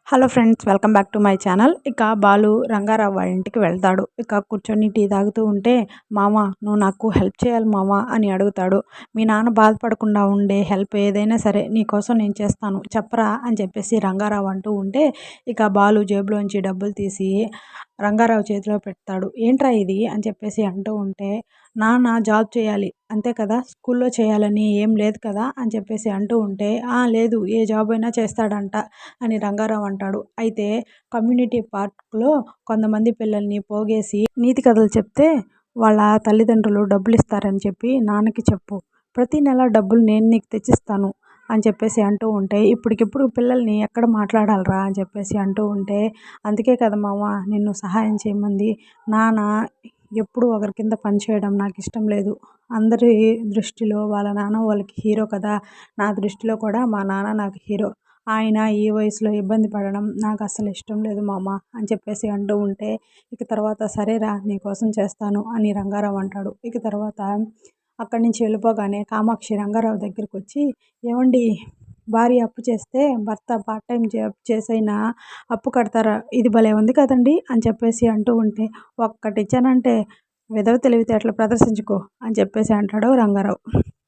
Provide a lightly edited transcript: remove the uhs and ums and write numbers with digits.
Hello friends, welcome back to my channel. ఇక బాలు రంగారావు వాళ్ళ ఇంటికి వెళ్తాడు. ఇక కూర్చొని టీ తాగుతూ ఉంటే, మామ నువ్వు నాకు హెల్ప్ చేయాలి మామ అని అడుగుతాడు. మీ నాన్న బాధపడకుండా ఉండే హెల్ప్ ఏదైనా సరే నీకోసం నేను చేస్తాను చెప్పరా అని చెప్పేసి రంగారావు అంటూ ఉంటే, ఇక బాలు జేబులోంచి డబ్బులు తీసి రంగారావు చేతిలో పెడతాడు. ఏంట్రా ఇది అని చెప్పేసి అంటూ ఉంటే, నాన్న జాబ్ చేయాలి అంతే కదా, స్కూల్లో చేయాలని ఏం లేదు కదా అని చెప్పేసి అంటూ ఉంటే, లేదు ఏ జాబ్ అయినా చేస్తాడంట అని రంగారావు అంటాడు. అయితే కమ్యూనిటీ పార్క్లో కొంతమంది పిల్లల్ని పోగేసి నీతి కథలు చెప్తే వాళ్ళ తల్లిదండ్రులు డబ్బులు ఇస్తారని చెప్పి నాన్నకి చెప్పు, ప్రతి నెల డబ్బులు నేను నీకు తెచ్చిస్తాను అని చెప్పేసి అంటూ ఉంటే, ఇప్పటికిప్పుడు పిల్లల్ని ఎక్కడ మాట్లాడాలరా అని చెప్పేసి అంటూ ఉంటే, అందుకే కదా మామ నిన్ను సహాయం చేయమంది. నాన్న ఎప్పుడు ఒకరి కింద పని చేయడం నాకు ఇష్టం లేదు. అందరి దృష్టిలో వాళ్ళ నాన్న వాళ్ళకి హీరో కదా, నా దృష్టిలో కూడా మా నాన్న నాకు హీరో. ఆయన ఈ వయసులో ఇబ్బంది పడడం నాకు అస్సలు ఇష్టం లేదు మామ అని చెప్పేసి అంటూ ఉంటే, ఇక తర్వాత సరేరా నీకోసం చేస్తాను అని రంగారావు అంటాడు. ఇక తర్వాత అక్కడి నుంచి వెళ్ళిపోగానే కామాక్షి రంగారావు దగ్గరికి వచ్చి, ఏమండి భార్య అప్పు చేస్తే భర్త పార్ట్ టైం జాబ్ చేసైనా అప్పు కడతారా, ఇది భలే ఉంది కదండి అని చెప్పేసి అంటూ ఉంటే, ఒక్కటి ఇచ్చానంటే విధవ తెలివితేటలు ప్రదర్శించుకో అని చెప్పేసి అంటాడు రంగారావు.